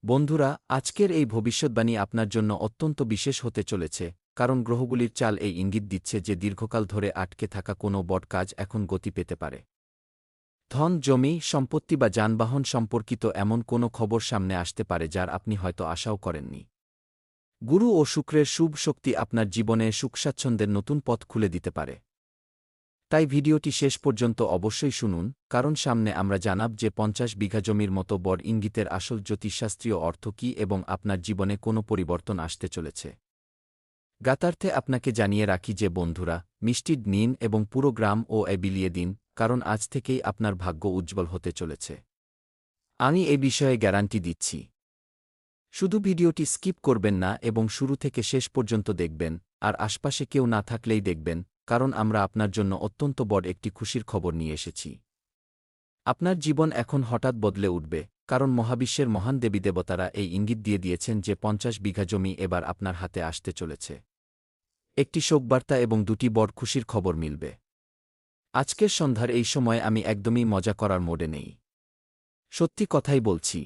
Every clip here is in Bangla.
বন্ধুরা, আজকের এই ভবিষ্যদ্বাণী আপনার জন্য অত্যন্ত বিশেষ হতে চলেছে, কারণ গ্রহগুলির চাল এই ইঙ্গিত দিচ্ছে যে দীর্ঘকাল ধরে আটকে থাকা কোনো বড় কাজ এখন গতি পেতে পারে। ধন, জমি, সম্পত্তি বা যানবাহন সম্পর্কিত এমন কোনো খবর সামনে আসতে পারে যার আপনি হয়তো আশাও করেননি। গুরু ও শুক্রের শুভ শক্তি আপনার জীবনে সুখ-স্বাচ্ছন্দ্যের নতুন পথ খুলে দিতে পারে। তাই ভিডিওটি শেষ পর্যন্ত অবশ্যই শুনুন, কারণ সামনে আমরা জানাব যে ৫০ বিঘা জমির মতো বড় ইঙ্গিতের আসল জ্যোতিষশাস্ত্রীয় অর্থ কী এবং আপনার জীবনে কোনো পরিবর্তন আসতে চলেছে। জ্ঞাতার্থে আপনাকে জানিয়ে রাখি যে বন্ধুরা, মিষ্টি নিন এবং পুরো গ্রাম ও বিলিয়ে দিন, কারণ আজ থেকেই আপনার ভাগ্য উজ্জ্বল হতে চলেছে। আমি এ বিষয়ে গ্যারান্টি দিচ্ছি। শুধু ভিডিওটি স্কিপ করবেন না এবং শুরু থেকে শেষ পর্যন্ত দেখবেন, আর আশপাশে কেউ না থাকলেই দেখবেন, কারণ আমরা আপনার জন্য অত্যন্ত বড় একটি খুশির খবর নিয়ে এসেছি। আপনার জীবন এখন হঠাৎ বদলে উঠবে, কারণ মহাবিশ্বের মহান দেবীদেবতারা এই ইঙ্গিত দিয়ে দিয়েছেন যে ৫০ বিঘা জমি এবার আপনার হাতে আসতে চলেছে। একটি শোকবার্তা এবং দুটি বড় খুশির খবর মিলবে। আজকের সন্ধ্যার এই সময় আমি একদমই মজা করার মোডে নেই। সত্যি কথাই বলছি।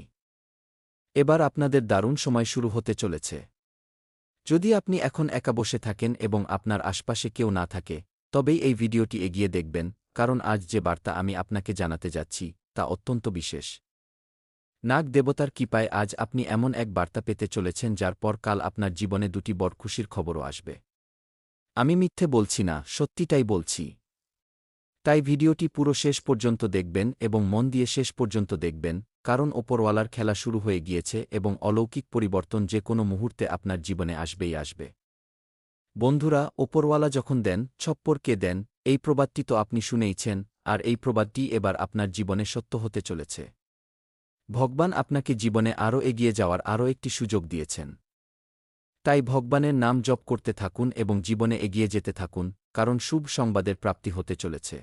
এবার আপনাদের দারুণ সময় শুরু হতে চলেছে। যদি আপনি এখন একা বসে থাকেন এবং আপনার আশপাশে কেউ না থাকে, তবেই এই ভিডিওটি এগিয়ে দেখবেন, কারণ আজ যে বার্তা আমি আপনাকে জানাতে যাচ্ছি তা অত্যন্ত বিশেষ। নাগ দেবতার কৃপায় আজ আপনি এমন এক বার্তা পেতে চলেছেন যার পর কাল আপনার জীবনে দুটি বড় খুশির খবরও আসবে। আমি মিথ্যে বলছি না, সত্যিটাই বলছি। তাই ভিডিওটি পুরো শেষ পর্যন্ত দেখবেন এবং মন দিয়ে শেষ পর্যন্ত দেখবেন, কারণ ওপরওয়ালার খেলা শুরু হয়ে গিয়েছে এবং অলৌকিক পরিবর্তন যে কোনো মুহূর্তে আপনার জীবনে আসবেই আসবে। বন্ধুরা, ওপরওয়ালা যখন দেন, ছপ্পরকে দেন, এই প্রবাদটি তো আপনি শুনেইছেন, আর এই প্রবাদটি এবার আপনার জীবনে সত্য হতে চলেছে। ভগবান আপনাকে জীবনে আরও এগিয়ে যাওয়ার আরও একটি সুযোগ দিয়েছেন। তাই ভগবানের নাম জপ করতে থাকুন এবং জীবনে এগিয়ে যেতে থাকুন, কারণ শুভ সংবাদের প্রাপ্তি হতে চলেছে।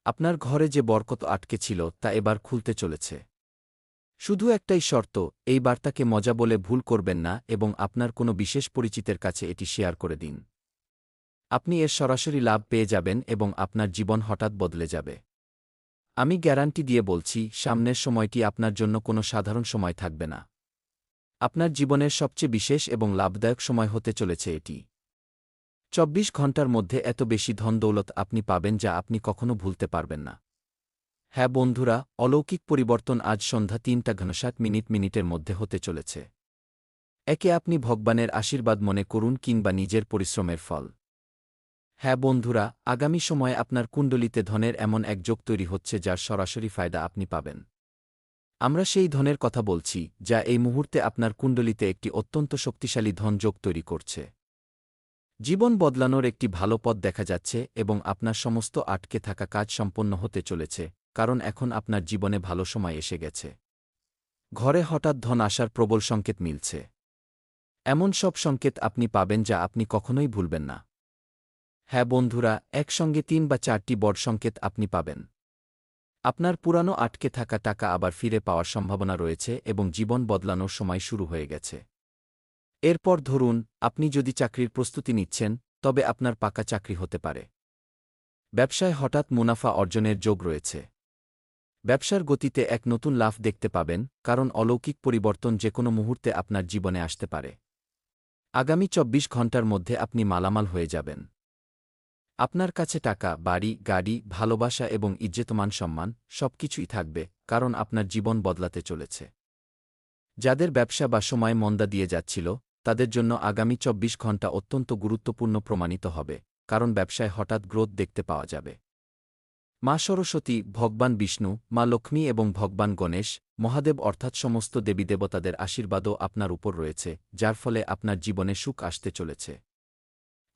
আপনার ঘরে যে বরকত আটকে ছিল তা এবার খুলতে চলেছে। শুধু একটাই শর্ত, এই বার্তাকে মজা বলে ভুল করবেন না এবং আপনার কোনো বিশেষ পরিচিতের কাছে এটি শেয়ার করে দিন। আপনি এর সরাসরি লাভ পেয়ে যাবেন এবং আপনার জীবন হঠাৎ বদলে যাবে। আমি গ্যারান্টি দিয়ে বলছি, সামনের সময়টি আপনার জন্য কোনো সাধারণ সময় থাকবে না। আপনার জীবনের সবচেয়ে বিশেষ এবং লাভদায়ক সময় হতে চলেছে এটি। ২৪ ঘণ্টার মধ্যে এত বেশি ধন-দৌলত আপনি পাবেন যা আপনি কখনো ভুলতে পারবেন না। হ্যাঁ বন্ধুরা, অলৌকিক পরিবর্তন আজ সন্ধ্যা ৩:৬০ মিনিটের মধ্যে হতে চলেছে। একে আপনি ভগবানের আশীর্বাদ মনে করুন কিংবা নিজের পরিশ্রমের ফল। হ্যাঁ বন্ধুরা, আগামী সময়ে আপনার কুণ্ডলিতে ধনের এমন এক যোগ তৈরি হচ্ছে যার সরাসরি ফায়দা আপনি পাবেন। আমরা সেই ধনের কথা বলছি, যা এই মুহূর্তে আপনার কুণ্ডলিতে একটি অত্যন্ত শক্তিশালী ধন যোগ তৈরি করছে। জীবন বদলানোর একটি ভালো পথ দেখা যাচ্ছে এবং আপনার সমস্ত আটকে থাকা কাজ সম্পন্ন হতে চলেছে, কারণ এখন আপনার জীবনে ভালো সময় এসে গেছে। ঘরে হঠাৎ ধন আসার প্রবল সংকেত মিলছে। এমন সব সংকেত আপনি পাবেন যা আপনি কখনোই ভুলবেন না। হ্যাঁ বন্ধুরা, একসঙ্গে ৩ বা ৪টি বড় সংকেত আপনি পাবেন। আপনার পুরানো আটকে থাকা টাকা আবার ফিরে পাওয়ার সম্ভাবনা রয়েছে এবং জীবন বদলানোর সময় শুরু হয়ে গেছে। এরপর ধরুন, আপনি যদি চাকরির প্রস্তুতি নিচ্ছেন, তবে আপনার পাকা চাকরি হতে পারে। ব্যবসায় হঠাৎ মুনাফা অর্জনের যোগ রয়েছে। ব্যবসার গতিতে এক নতুন লাফ দেখতে পাবেন, কারণ অলৌকিক পরিবর্তন যে কোনো মুহূর্তে আপনার জীবনে আসতে পারে। আগামী ২৪ ঘণ্টার মধ্যে আপনি মালামাল হয়ে যাবেন। আপনার কাছে টাকা, বাড়ি, গাড়ি, ভালোবাসা এবং ইজ্জতমান সম্মান সবকিছুই থাকবে, কারণ আপনার জীবন বদলাতে চলেছে। যাদের ব্যবসা বা সময় মন্দা দিয়ে যাচ্ছিল, তাদের জন্য আগামী ২৪ ঘণ্টা অত্যন্ত গুরুত্বপূর্ণ প্রমাণিত হবে, কারণ ব্যবসায় হঠাৎ গ্রোথ দেখতে পাওয়া যাবে। মা সরস্বতী, ভগবান বিষ্ণু, মা লক্ষ্মী এবং ভগবান গণেশ, মহাদেব অর্থাৎ সমস্ত দেবীদেবতাদের আশীর্বাদও আপনার উপর রয়েছে, যার ফলে আপনার জীবনে সুখ আসতে চলেছে।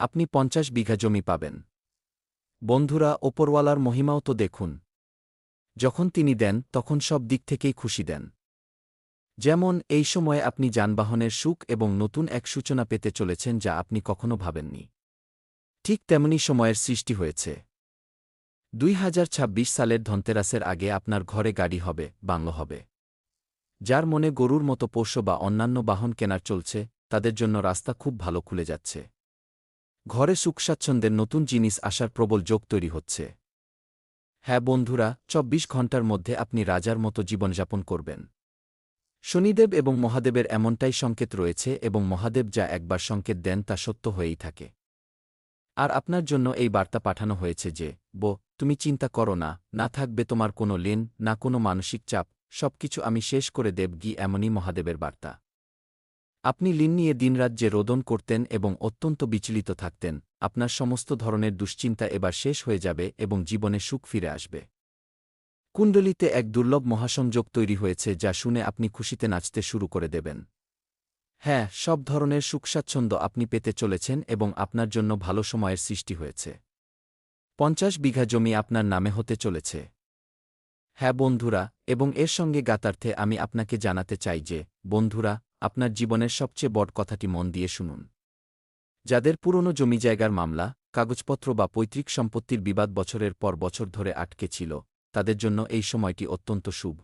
আপনি ৫০ বিঘা জমি পাবেন। বন্ধুরা, ওপরওয়ালার মহিমাও তো দেখুন। যখন তিনি দেন, তখন সব দিক থেকেই খুশি দেন। যেমন এই সময়ে আপনি যানবাহনের সুখ এবং নতুন এক সূচনা পেতে চলেছেন যা আপনি কখনো ভাবেননি। ঠিক তেমনি সময়ের সৃষ্টি হয়েছে। ২০২৬ সালের ধনতেরাসের আগে আপনার ঘরে গাড়ি হবে, বাংলো হবে। যার মনে গরুর মতো পোষ্য বা অন্যান্য বাহন কেনার চলছে, তাদের জন্য রাস্তা খুব ভালো খুলে যাচ্ছে। ঘরে সুখ-স্বাচ্ছন্দ্যের নতুন জিনিস আসার প্রবল যোগ তৈরি হচ্ছে। হ্যাঁ বন্ধুরা, ২৪ ঘণ্টার মধ্যে আপনি রাজার মতো জীবনযাপন করবেন। শনিদেব এবং মহাদেবের এমনটাই সংকেত রয়েছে এবং মহাদেব যা একবার সংকেত দেন তা সত্য হয়েই থাকে। আর আপনার জন্য এই বার্তা পাঠানো হয়েছে যে, তুমি চিন্তা করো না, না থাকবে তোমার কোনো লেন, না কোনো মানসিক চাপ, সবকিছু আমি শেষ করে দেব এমনই মহাদেবের বার্তা। আপনি ঋণ নিয়ে দিনরাত যে রোদন করতেন এবং অত্যন্ত বিচলিত থাকতেন, আপনার সমস্ত ধরনের দুশ্চিন্তা এবার শেষ হয়ে যাবে এবং জীবনে সুখ ফিরে আসবে। কুণ্ডলিতে এক দুর্লভ মহাসংযোগ তৈরি হয়েছে যা শুনে আপনি খুশিতে নাচতে শুরু করে দেবেন। হ্যাঁ, সব ধরনের সুখস্বাচ্ছন্দ্য আপনি পেতে চলেছেন এবং আপনার জন্য ভালো সময়ের সৃষ্টি হয়েছে। ৫০ বিঘা জমি আপনার নামে হতে চলেছে। হ্যাঁ বন্ধুরা, এবং এর সঙ্গে গাতার্থে আমি আপনাকে জানাতে চাই যে, বন্ধুরা, আপনার জীবনের সবচেয়ে বড় কথাটি মন দিয়ে শুনুন। যাদের পুরনো জমি জায়গার মামলা, কাগজপত্র বা পৈতৃক সম্পত্তির বিবাদ বছরের পর বছর ধরে আটকে ছিল, তাদের জন্য এই সময়টি অত্যন্ত শুভ।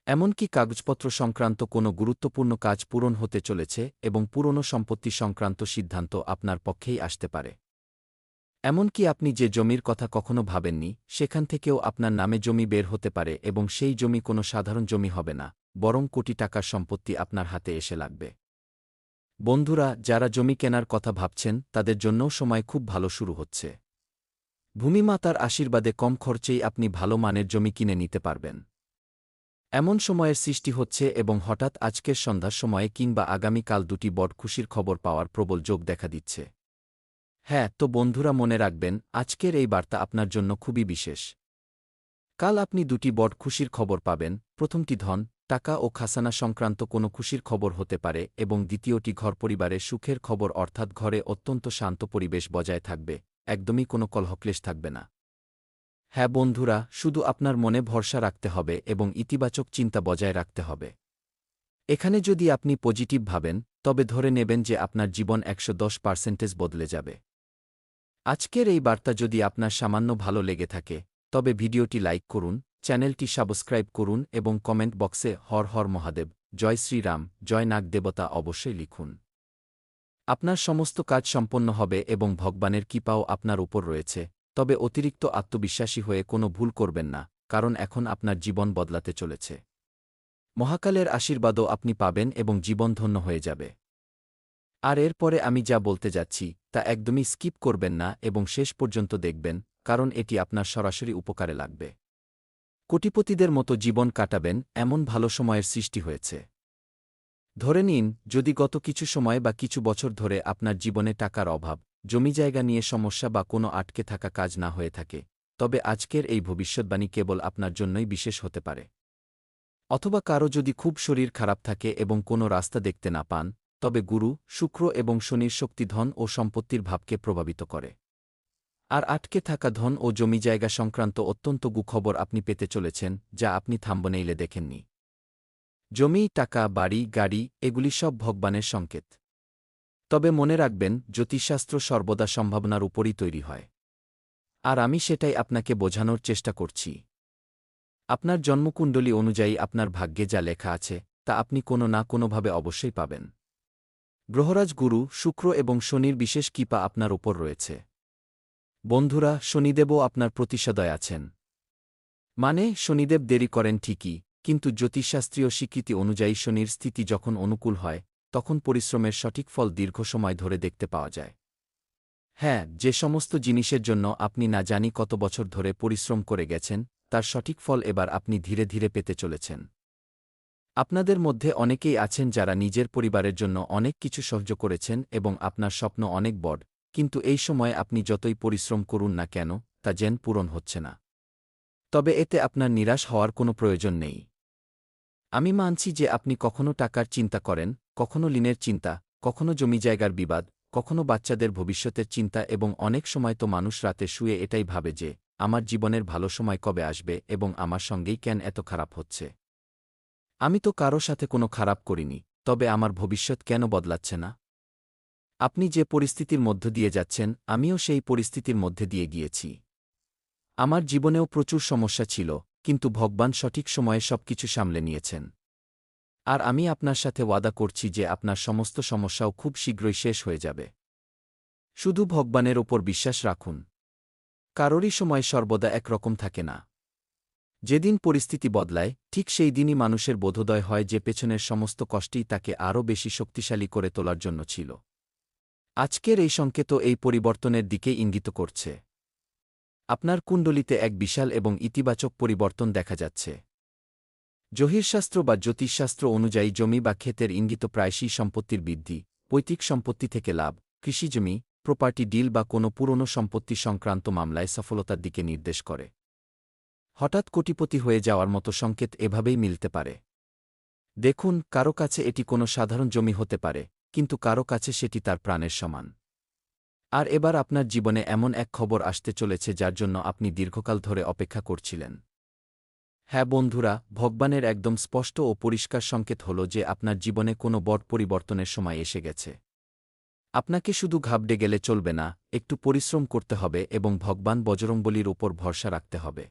এমনকি কাগজপত্র সংক্রান্ত কোনো গুরুত্বপূর্ণ কাজ পূরণ হতে চলেছে এবং পুরনো সম্পত্তি সংক্রান্ত সিদ্ধান্ত আপনার পক্ষেই আসতে পারে। এমনকি আপনি যে জমির কথা কখনো ভাবেননি, সেখান থেকেও আপনার নামে জমি বের হতে পারে এবং সেই জমি কোনো সাধারণ জমি হবে না, বরং কোটি টাকার সম্পত্তি আপনার হাতে এসে লাগবে। বন্ধুরা, যারা জমি কেনার কথা ভাবছেন তাদের জন্যও সময় খুব ভালো শুরু হচ্ছে। ভূমিমাতার আশীর্বাদে কম খরচেই আপনি ভালো মানের জমি কিনে নিতে পারবেন। এমন সময়ের সৃষ্টি হচ্ছে এবং হঠাৎ আজকের সন্ধ্যার সময়ে কিংবা আগামীকাল দুটি বড় খুশির খবর পাওয়ার প্রবল যোগ দেখা দিচ্ছে। হ্যাঁ, তো বন্ধুরা মনে রাখবেন, আজকের এই বার্তা আপনার জন্য খুবই বিশেষ। কাল আপনি দুটি বড় খুশির খবর পাবেন। প্রথমটি ধন, টাকা ও খাসানা সংক্রান্ত কোনো খুশির খবর হতে পারে এবং দ্বিতীয়টি ঘর পরিবারের সুখের খবর, অর্থাৎ ঘরে অত্যন্ত শান্ত পরিবেশ বজায় থাকবে, একদমই কোনো কলহক্লেশ থাকবে না। হ্যাঁ বন্ধুরা, শুধু আপনার মনে ভরসা রাখতে হবে এবং ইতিবাচক চিন্তা বজায় রাখতে হবে। এখানে যদি আপনি পজিটিভ ভাবেন, তবে ধরে নেবেন যে আপনার জীবন ১১০% বদলে যাবে। আজকের এই বার্তা যদি আপনার সামান্য ভালো লেগে থাকে, তবে ভিডিওটি লাইক করুন, চ্যানেলটি সাবস্ক্রাইব করুন এবং কমেন্ট বক্সে হর হর মহাদেব, জয় শ্রীরাম, জয় নাগদেবতা অবশ্যই লিখুন। আপনার সমস্ত কাজ সম্পন্ন হবে এবং ভগবানের কৃপাও আপনার উপর রয়েছে, তবে অতিরিক্ত আত্মবিশ্বাসী হয়ে কোনো ভুল করবেন না, কারণ এখন আপনার জীবন বদলাতে চলেছে। মহাকালের আশীর্বাদও আপনি পাবেন এবং জীবন ধন্য হয়ে যাবে। আর এরপরে আমি যা বলতে যাচ্ছি, তা একদমই স্কিপ করবেন না এবং শেষ পর্যন্ত দেখবেন, কারণ এটি আপনার সরাসরি উপকারে লাগবে। কোটিপতিদের মতো জীবন কাটাবেন, এমন ভালো সময়ের সৃষ্টি হয়েছে। ধরে নিন, যদি গত কিছু সময় বা কিছু বছর ধরে আপনার জীবনে টাকার অভাব, জমি জায়গা নিয়ে সমস্যা বা কোনো আটকে থাকা কাজ না হয়ে থাকে, তবে আজকের এই ভবিষ্যদ্বাণী কেবল আপনার জন্যই বিশেষ হতে পারে। অথবা কারও যদি খুব শরীর খারাপ থাকে এবং কোনো রাস্তা দেখতে না পান, তবে গুরু, শুক্র এবং শনির শক্তি ধন ও সম্পত্তির ভাবকে প্রভাবিত করে। আর আটকে থাকা ধন ও জমি জায়গা সংক্রান্ত অত্যন্ত গুখবর আপনি পেতে চলেছেন, যা আপনি থাম্বনেইলে দেখেননি। জমি, টাকা, বাড়ি, গাড়ি, এগুলি সব ভগবানের সংকেত। তবে মনে রাখবেন, জ্যোতিষশাস্ত্র সর্বদা সম্ভাবনার উপরই তৈরি হয়। আর আমি সেটাই আপনাকে বোঝানোর চেষ্টা করছি। আপনার জন্মকুণ্ডলী অনুযায়ী আপনার ভাগ্যে যা লেখা আছে, তা আপনি কোনো না কোনোভাবে অবশ্যই পাবেন। গ্রহরাজ গুরু, শুক্র এবং শনির বিশেষ কৃপা আপনার উপর রয়েছে। বন্ধুরা, শনিদেবও আপনার প্রতি সদয় আছেন। মানে, শনিদেব দেরি করেন ঠিকই, কিন্তু জ্যোতিষশাস্ত্রীয় স্বীকৃতি অনুযায়ী শনির স্থিতি যখন অনুকূল হয়, তখন পরিশ্রমের সঠিক ফল দীর্ঘ সময় ধরে দেখতে পাওয়া যায়। হ্যাঁ, যে সমস্ত জিনিসের জন্য আপনি না জানি কত বছর ধরে পরিশ্রম করে গেছেন, তার সঠিক ফল এবার আপনি ধীরে ধীরে পেতে চলেছেন। আপনাদের মধ্যে অনেকেই আছেন যারা নিজের পরিবারের জন্য অনেক কিছু সহ্য করেছেন এবং আপনার স্বপ্ন অনেক বড়, কিন্তু এই সময়ে আপনি যতই পরিশ্রম করুন না কেন, তা যেন পূরণ হচ্ছে না। তবে এতে আপনার নিরাশ হওয়ার কোনো প্রয়োজন নেই। আমি মানছি যে আপনি কখনো টাকার চিন্তা করেন, কখনো ঋণের চিন্তা, কখনো জমি জায়গার বিবাদ, কখনো বাচ্চাদের ভবিষ্যতের চিন্তা এবং অনেক সময় তো মানুষ রাতে শুয়ে এটাই ভাবে যে, আমার জীবনের ভালো সময় কবে আসবে এবং আমার সঙ্গেই কেন এত খারাপ হচ্ছে। আমি তো কারো সাথে কোনো খারাপ করিনি, তবে আমার ভবিষ্যৎ কেন বদলাচ্ছে না? আপনি যে পরিস্থিতির মধ্য দিয়ে যাচ্ছেন, আমিও সেই পরিস্থিতির মধ্যে দিয়ে গিয়েছি। আমার জীবনেও প্রচুর সমস্যা ছিল, কিন্তু ভগবান সঠিক সময়ে সবকিছু সামলে নিয়েছেন। আর আমি আপনার সাথে ওয়াদা করছি যে আপনার সমস্ত সমস্যাও খুব শীঘ্রই শেষ হয়ে যাবে। শুধু ভগবানের ওপর বিশ্বাস রাখুন। কারোরই সময় সর্বদা একরকম থাকে না। যেদিন পরিস্থিতি বদলায় ঠিক সেই দিনই মানুষের বোধোদয় হয় যে পেছনের সমস্ত কষ্টই তাকে আরও বেশি শক্তিশালী করে তোলার জন্য ছিল। আজকের এই সংকেত এই পরিবর্তনের দিকে ইঙ্গিত করছে। আপনার কুণ্ডলিতে এক বিশাল এবং ইতিবাচক পরিবর্তন দেখা যাচ্ছে। জ্যোতিষশাস্ত্র বা জ্যোতিষশাস্ত্র অনুযায়ী জমি বা ক্ষেতের ইঙ্গিত প্রায়শই সম্পত্তির বৃদ্ধি, পৈতৃক সম্পত্তি থেকে লাভ, কৃষিজমি, প্রপার্টি ডিল বা কোনো পুরনো সম্পত্তি সংক্রান্ত মামলায় সফলতার দিকে নির্দেশ করে। হঠাৎ কোটিপতি হয়ে যাওয়ার মতো সংকেত এভাবেই মিলতে পারে। দেখুন, কারো কাছে এটি কোনো সাধারণ জমি হতে পারে, কিন্তু কারো কাছে সেটি তার প্রাণের সমান। আর এবার আপনার জীবনে এমন এক খবর আসতে চলেছে যার জন্য আপনি দীর্ঘকাল ধরে অপেক্ষা করছিলেন। হ্যাঁ বন্ধুরা, ভগবানের একদম স্পষ্ট ও পরিষ্কার সংকেত হল যে আপনার জীবনে কোনো বড় পরিবর্তনের সময় এসে গেছে। আপনাকে শুধু ঘাবড়ে গেলে চলবে না, একটু পরিশ্রম করতে হবে এবং ভগবান বজরংবলীর ওপর ভরসা রাখতে হবে।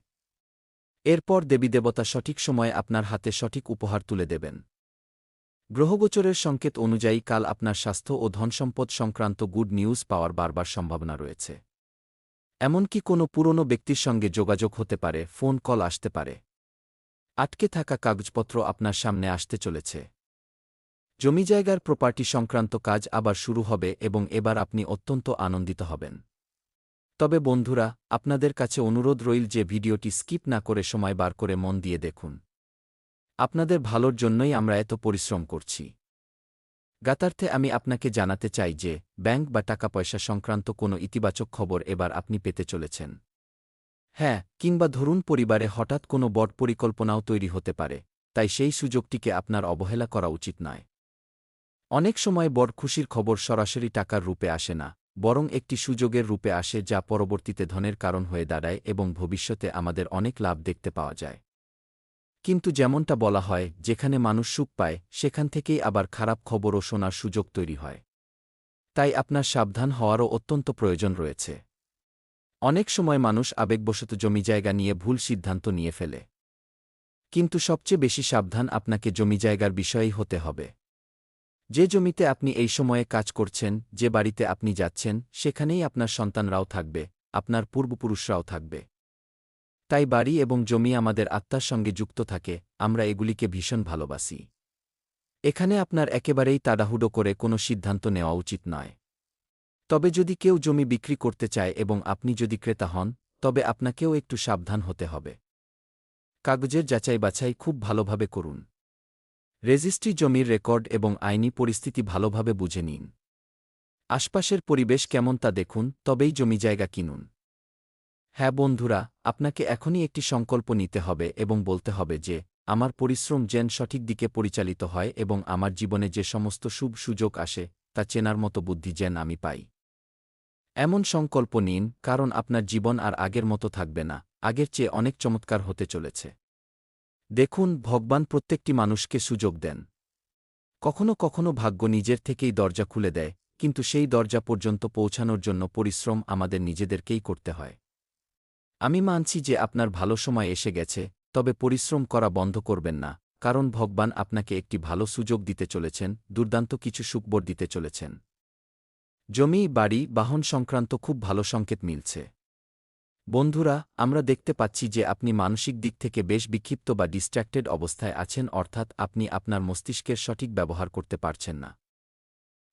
এরপর দেবীদেবতা সঠিক সময়ে আপনার হাতে সঠিক উপহার তুলে দেবেন। গ্রহগোচরের সংকেত অনুযায়ী কাল আপনার স্বাস্থ্য ও ধনসম্পদ সংক্রান্ত গুড নিউজ পাওয়ার বারবার সম্ভাবনা রয়েছে। এমনকি কোনো পুরনো ব্যক্তির সঙ্গে যোগাযোগ হতে পারে, ফোন কল আসতে পারে। আটকে থাকা কাগজপত্র আপনার সামনে আসতে চলেছে। জমিজায়গার প্রপার্টি সংক্রান্ত কাজ আবার শুরু হবে এবং এবার আপনি অত্যন্ত আনন্দিত হবেন। তবে বন্ধুরা, আপনাদের কাছে অনুরোধ রইল যে ভিডিওটি স্কিপ না করে সময় বার করে মন দিয়ে দেখুন। আপনাদের ভালোর জন্যই আমরা এত পরিশ্রম করছি। জ্ঞাতার্থে আমি আপনাকে জানাতে চাই যে ব্যাংক বা টাকা পয়সা সংক্রান্ত কোনো ইতিবাচক খবর এবার আপনি পেতে চলেছেন। হ্যাঁ, কিংবা ধরুন পরিবারে হঠাৎ কোনো বড় পরিকল্পনাও তৈরি হতে পারে, তাই সেই সুযোগটিকে আপনার অবহেলা করা উচিত নয়। অনেক সময় বড় খুশির খবর সরাসরি টাকার রূপে আসে না, বরং একটি সুযোগের রূপে আসে যা পরবর্তীতে ধনের কারণ হয়ে দাঁড়ায় এবং ভবিষ্যতে আমাদের অনেক লাভ দেখতে পাওয়া যায়। কিন্তু যেমনটা বলা হয়, যেখানে মানুষ সুখ পায় সেখান থেকেই আবার খারাপ খবরও শোনার সুযোগ তৈরি হয়। তাই আপনার সাবধান হওয়ারও অত্যন্ত প্রয়োজন রয়েছে। অনেক সময় মানুষ আবেগবশত জমিজায়গা নিয়ে ভুল সিদ্ধান্ত নিয়ে ফেলে। কিন্তু সবচেয়ে বেশি সাবধান আপনাকে জমিজায়গার বিষয়েই হতে হবে। যে জমিতে আপনি এই সময়ে কাজ করছেন, যে বাড়িতে আপনি যাচ্ছেন, সেখানেই আপনার সন্তানরাও থাকবে, আপনার পূর্বপুরুষরাও থাকবে। তাই বাড়ি এবং জমি আমাদের আত্মার সঙ্গে যুক্ত থাকে, আমরা এগুলিকে ভীষণ ভালোবাসি। এখানে আপনার একেবারেই তাড়াহুড়ো করে কোনো সিদ্ধান্ত নেওয়া উচিত নয়। তবে যদি কেউ জমি বিক্রি করতে চায় এবং আপনি যদি ক্রেতা হন, তবে আপনাকেও একটু সাবধান হতে হবে। কাগজের যাচাই বাছাই খুব ভালোভাবে করুন। রেজিস্ট্রি, জমির রেকর্ড এবং আইনি পরিস্থিতি ভালোভাবে বুঝে নিন। আশপাশের পরিবেশ কেমন তা দেখুন, তবেই জমিজায়গা কিনুন। হ্যাঁ বন্ধুরা, আপনাকে এখনই একটি সংকল্প নিতে হবে এবং বলতে হবে যে আমার পরিশ্রম যেন সঠিক দিকে পরিচালিত হয় এবং আমার জীবনে যে সমস্ত শুভ সুযোগ আসে তা চেনার মতো বুদ্ধি যেন আমি পাই। এমন সংকল্প নিন, কারণ আপনার জীবন আর আগের মতো থাকবে না, আগের চেয়ে অনেক চমৎকার হতে চলেছে। দেখুন, ভগবান প্রত্যেকটি মানুষকে সুযোগ দেন। কখনো কখনো ভাগ্য নিজের থেকেই দরজা খুলে দেয়, কিন্তু সেই দরজা পর্যন্ত পৌঁছানোর জন্য পরিশ্রম আমাদের নিজেদেরকেই করতে হয়। আমি মানছি যে আপনার ভালো সময় এসে গেছে, তবে পরিশ্রম করা বন্ধ করবেন না, কারণ ভগবান আপনাকে একটি ভালো সুযোগ দিতে চলেছেন, দুর্দান্ত কিছু সুখবর দিতে চলেছেন। জমি, বাড়ি, বাহন সংক্রান্ত খুব ভালো সংকেত মিলছে। বন্ধুরা, আমরা দেখতে পাচ্ছি যে আপনি মানসিক দিক থেকে বেশ বিক্ষিপ্ত বা ডিস্ট্র্যাক্টেড অবস্থায় আছেন, অর্থাৎ আপনি আপনার মস্তিষ্কের সঠিক ব্যবহার করতে পারছেন না।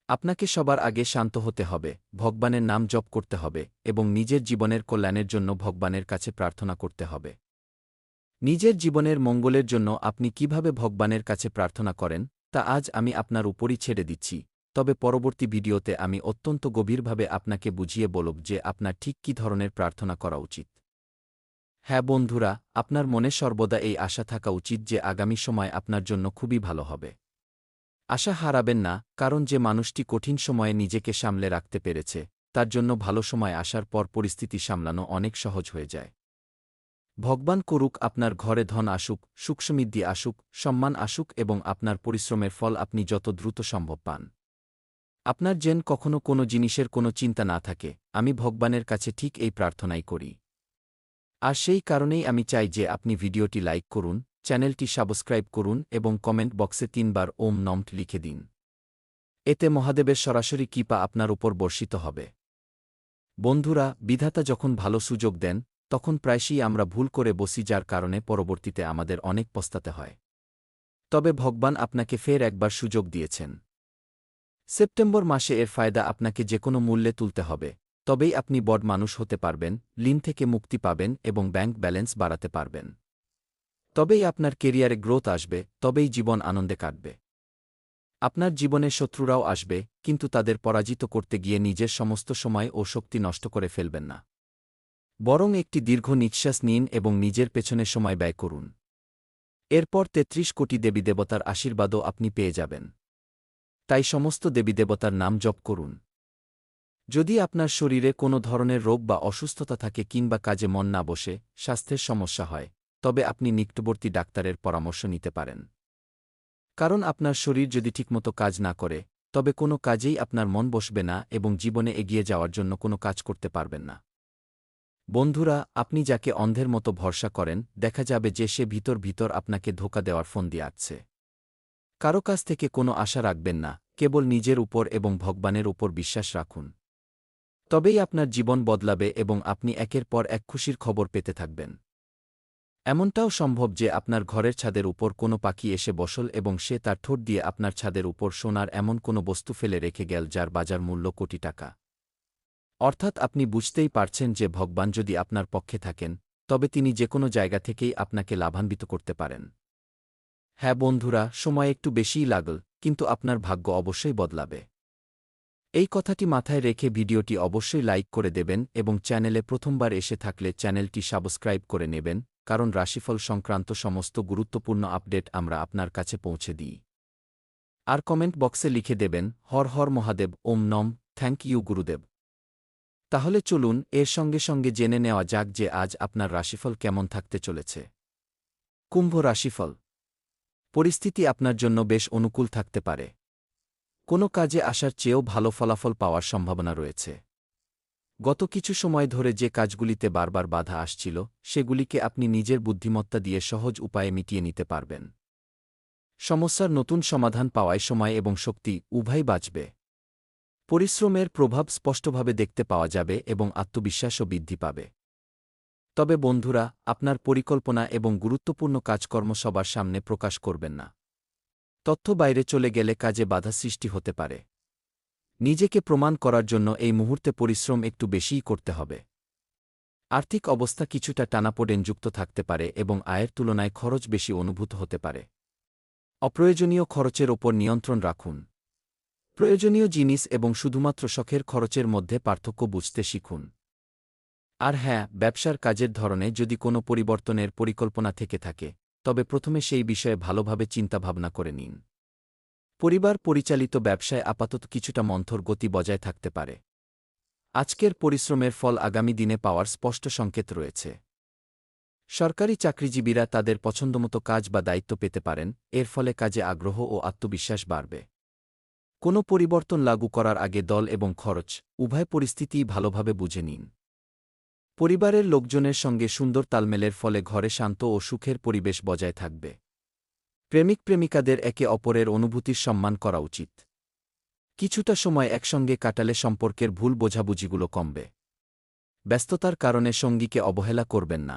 আপনাকে সবার আগে শান্ত হতে হবে, ভগবানের নাম জপ করতে হবে এবং নিজের জীবনের কল্যাণের জন্য ভগবানের কাছে প্রার্থনা করতে হবে। নিজের জীবনের মঙ্গলের জন্য আপনি কিভাবে ভগবানের কাছে প্রার্থনা করেন তা আজ আমি আপনার উপরই ছেড়ে দিচ্ছি, তবে পরবর্তী ভিডিওতে আমি অত্যন্ত গভীরভাবে আপনাকে বুঝিয়ে বলব যে আপনার ঠিক কী ধরনের প্রার্থনা করা উচিত। হ্যাঁ বন্ধুরা, আপনার মনে সর্বদা এই আশা থাকা উচিত যে আগামী সময় আপনার জন্য খুবই ভালো হবে। আশা হারাবেন না, কারণ যে মানুষটি কঠিন সময়ে নিজেকে সামলে রাখতে পেরেছে, তার জন্য ভালো সময় আসার পর পরিস্থিতি সামলানো অনেক সহজ হয়ে যায়। ভগবান করুক আপনার ঘরে ধন আসুক, সুখসমৃদ্ধি আসুক, সম্মান আসুক এবং আপনার পরিশ্রমের ফল আপনি যত দ্রুত সম্ভব পান। আপনার যেন কখনো কোনো জিনিসের কোনো চিন্তা না থাকে, আমি ভগবানের কাছে ঠিক এই প্রার্থনাই করি। আর সেই কারণেই আমি চাই যে আপনি ভিডিওটি লাইক করুন, চ্যানেলটি সাবস্ক্রাইব করুন এবং কমেন্ট বক্সে ৩ বার ওম নমঃ লিখে দিন। এতে মহাদেবের সরাসরি কৃপা আপনার উপর বর্ষিত হবে। বন্ধুরা, বিধাতা যখন ভালো সুযোগ দেন, তখন প্রায়শই আমরা ভুল করে বসি, যার কারণে পরবর্তীতে আমাদের অনেক পস্তাতে হয়। তবে ভগবান আপনাকে ফের একবার সুযোগ দিয়েছেন। সেপ্টেম্বর মাসে এর ফায়দা আপনাকে যেকোনো মূল্যে তুলতে হবে, তবেই আপনি বড় মানুষ হতে পারবেন, ঋণ থেকে মুক্তি পাবেন এবং ব্যাংক ব্যালেন্স বাড়াতে পারবেন। তবেই আপনার কেরিয়ারে গ্রোথ আসবে, তবেই জীবন আনন্দে কাটবে। আপনার জীবনে শত্রুরাও আসবে, কিন্তু তাদের পরাজিত করতে গিয়ে নিজের সমস্ত সময় ও শক্তি নষ্ট করে ফেলবেন না। বরং একটি দীর্ঘ নিঃশ্বাস নিন এবং নিজের পেছনে সময় ব্যয় করুন। এরপর ৩৩ কোটি দেবীদেবতার আশীর্বাদও আপনি পেয়ে যাবেন। তাই সমস্ত দেবীদেবতার নাম জপ করুন। যদি আপনার শরীরে কোনো ধরনের রোগ বা অসুস্থতা থাকে কিংবা কাজে মন না বসে, স্বাস্থ্যের সমস্যা হয়, তবে আপনি নিকটবর্তী ডাক্তারের পরামর্শ নিতে পারেন। কারণ আপনার শরীর যদি ঠিকমতো কাজ না করে, তবে কোনো কাজেই আপনার মন বসবে না এবং জীবনে এগিয়ে যাওয়ার জন্য কোনো কাজ করতে পারবেন না। বন্ধুরা, আপনি যাকে অন্ধের মতো ভরসা করেন, দেখা যাবে যে সে ভিতর ভিতর আপনাকে ধোঁকা দেওয়ার ফোন দিয়ে আসছে। কারো কাছ থেকে কোনো আশা রাখবেন না, কেবল নিজের উপর এবং ভগবানের উপর বিশ্বাস রাখুন। তবেই আপনার জীবন বদলাবে এবং আপনি একের পর এক খুশির খবর পেতে থাকবেন। এমনটাও সম্ভব যে আপনার ঘরের ছাদের উপর কোনো পাখি এসে বসল এবং সে তার ঠোঁট দিয়ে আপনার ছাদের উপর সোনার এমন কোনো বস্তু ফেলে রেখে গেল যার বাজার মূল্য কোটি টাকা। অর্থাৎ আপনি বুঝতেই পারছেন যে ভগবান যদি আপনার পক্ষে থাকেন, তবে তিনি যেকোনো জায়গা থেকেই আপনাকে লাভান্বিত করতে পারেন। হ্যাঁ বন্ধুরা, সময় একটু বেশিই লাগল, কিন্তু আপনার ভাগ্য অবশ্যই বদলাবে। এই কথাটি মাথায় রেখে ভিডিওটি অবশ্যই লাইক করে দেবেন এবং চ্যানেলে প্রথমবার এসে থাকলে চ্যানেলটি সাবস্ক্রাইব করে নেবেন, কারণ রাশিফল সংক্রান্ত সমস্ত গুরুত্বপূর্ণ আপডেট আমরা আপনার কাছে পৌঁছে দিই। আর কমেন্ট বক্সে লিখে দেবেন, হর হর মহাদেব, ওম নম, থ্যাংক ইউ গুরুদেব। তাহলে চলুন এর সঙ্গে সঙ্গে জেনে নেওয়া যাক যে আজ আপনার রাশিফল কেমন থাকতে চলেছে। কুম্ভ রাশিফল। পরিস্থিতি আপনার জন্য বেশ অনুকূল থাকতে পারে। কোনো কাজে আসার চেয়েও ভালো ফলাফল পাওয়ার সম্ভাবনা রয়েছে। গত কিছু সময় ধরে যে কাজগুলিতে বারবার বাধা আসছিল, সেগুলিকে আপনি নিজের বুদ্ধিমত্তা দিয়ে সহজ উপায়ে মিটিয়ে নিতে পারবেন। সমস্যার নতুন সমাধান পাওয়ায় সময় এবং শক্তি উভয়ই বাঁচবে। পরিশ্রমের প্রভাব স্পষ্টভাবে দেখতে পাওয়া যাবে এবং আত্মবিশ্বাসও বৃদ্ধি পাবে। তবে বন্ধুরা, আপনার পরিকল্পনা এবং গুরুত্বপূর্ণ কাজকর্ম সবার সামনে প্রকাশ করবেন না। তথ্য বাইরে চলে গেলে কাজে বাধা সৃষ্টি হতে পারে। নিজেকে প্রমাণ করার জন্য এই মুহূর্তে পরিশ্রম একটু বেশিই করতে হবে। আর্থিক অবস্থা কিছুটা টানাপোড়েন যুক্ত থাকতে পারে এবং আয়ের তুলনায় খরচ বেশি অনুভূত হতে পারে। অপ্রয়োজনীয় খরচের ওপর নিয়ন্ত্রণ রাখুন। প্রয়োজনীয় জিনিস এবং শুধুমাত্র শখের খরচের মধ্যে পার্থক্য বুঝতে শিখুন। আর হ্যাঁ, ব্যবসার কাজের ধরনে যদি কোনো পরিবর্তনের পরিকল্পনা থেকে থাকে, তবে প্রথমে সেই বিষয়ে ভালোভাবে চিন্তাভাবনা করে নিন। পরিবার পরিচালিত ব্যবসায় আপাতত কিছুটা মন্থর গতি বজায় থাকতে পারে। আজকের পরিশ্রমের ফল আগামী দিনে পাওয়ার স্পষ্ট সংকেত রয়েছে। সরকারি চাকরিজীবীরা তাদের পছন্দমতো কাজ বা দায়িত্ব পেতে পারেন, এর ফলে কাজে আগ্রহ ও আত্মবিশ্বাস বাড়বে। কোনো পরিবর্তন লাগু করার আগে দল এবং খরচ উভয় পরিস্থিতিই ভালোভাবে বুঝে নিন। পরিবারের লোকজনের সঙ্গে সুন্দর তালমেলের ফলে ঘরে শান্ত ও সুখের পরিবেশ বজায় থাকবে। প্রেমিক প্রেমিকাদের একে অপরের অনুভূতির সম্মান করা উচিত। কিছুটা সময় একসঙ্গে কাটালে সম্পর্কের ভুল বোঝাবুঝিগুলো কমবে। ব্যস্ততার কারণে সঙ্গীকে অবহেলা করবেন না।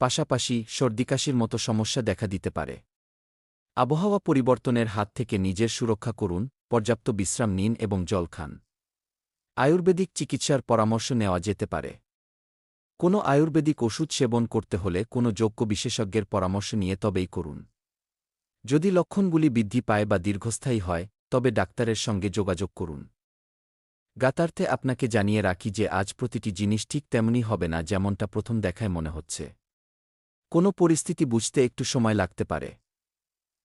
পাশাপাশি সর্দিকাশির মতো সমস্যা দেখা দিতে পারে। আবহাওয়া পরিবর্তনের হাত থেকে নিজের সুরক্ষা করুন, পর্যাপ্ত বিশ্রাম নিন এবং জল খান। আয়ুর্বেদিক চিকিৎসার পরামর্শ নেওয়া যেতে পারে। কোনো আয়ুর্বেদিক ওষুধ সেবন করতে হলে কোনো যোগ্য বিশেষজ্ঞের পরামর্শ নিয়ে তবেই করুন। যদি লক্ষণগুলি বৃদ্ধি পায় বা দীর্ঘস্থায়ী হয়, তবে ডাক্তারের সঙ্গে যোগাযোগ করুন। জ্ঞাতার্থে আপনাকে জানিয়ে রাখি যে আজ প্রতিটি জিনিস ঠিক তেমনই হবে না যেমনটা প্রথম দেখায় মনে হচ্ছে। কোনো পরিস্থিতি বুঝতে একটু সময় লাগতে পারে।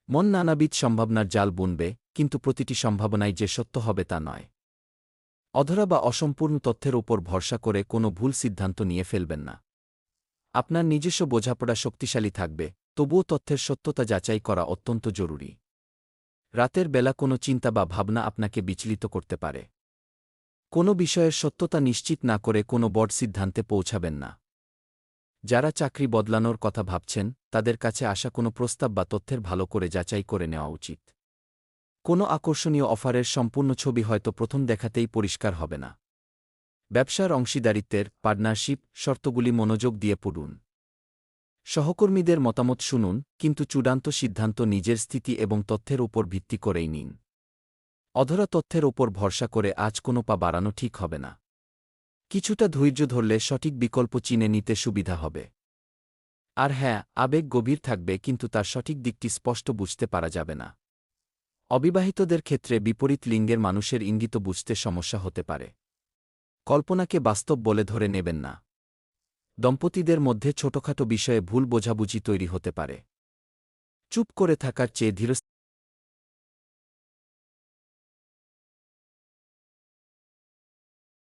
মন নানাবিধ সম্ভাবনার জাল বুনবে, কিন্তু প্রতিটি সম্ভাবনাই যে সত্য হবে তা নয়। অধরা বা অসম্পূর্ণ তথ্যের ওপর ভরসা করে কোনো ভুল সিদ্ধান্ত নিয়ে ফেলবেন না। আপনার নিজস্ব বোঝাপড়া শক্তিশালী থাকবে, তবুও তথ্যের সত্যতা যাচাই করা অত্যন্ত জরুরি। রাতের বেলা কোনো চিন্তা বা ভাবনা আপনাকে বিচলিত করতে পারে। কোনো বিষয়ের সত্যতা নিশ্চিত না করে কোনো বড় সিদ্ধান্তে পৌঁছাবেন না। যারা চাকরি বদলানোর কথা ভাবছেন, তাদের কাছে আসা কোনো প্রস্তাব বা তথ্যের ভালো করে যাচাই করে নেওয়া উচিত। কোনো আকর্ষণীয় অফারের সম্পূর্ণ ছবি হয়তো প্রথম দেখাতেই পরিষ্কার হবে না। ব্যবসার অংশীদারিত্বের পার্টনারশিপ শর্তগুলি মনোযোগ দিয়ে পড়ুন। সহকর্মীদের মতামত শুনুন, কিন্তু চূড়ান্ত সিদ্ধান্ত নিজের স্থিতি এবং তথ্যের উপর ভিত্তি করেই নিন। অধরা তথ্যের ওপর ভরসা করে আজ কোনো পা বাড়ানো ঠিক হবে না। কিছুটা ধৈর্য ধরলে সঠিক বিকল্প চিনে নিতে সুবিধা হবে। আর হ্যাঁ, আবেগ গভীর থাকবে, কিন্তু তার সঠিক দিকটি স্পষ্ট বুঝতে পারা যাবে না। অবিবাহিতদের ক্ষেত্রে বিপরীত লিঙ্গের মানুষের ইঙ্গিত বুঝতে সমস্যা হতে পারে। কল্পনাকে বাস্তব বলে ধরে নেবেন না। দম্পতিদের মধ্যে ছোটখাটো বিষয়ে ভুল বোঝাবুঝি তৈরি হতে পারে। চুপ করে থাকার চেয়ে ধীর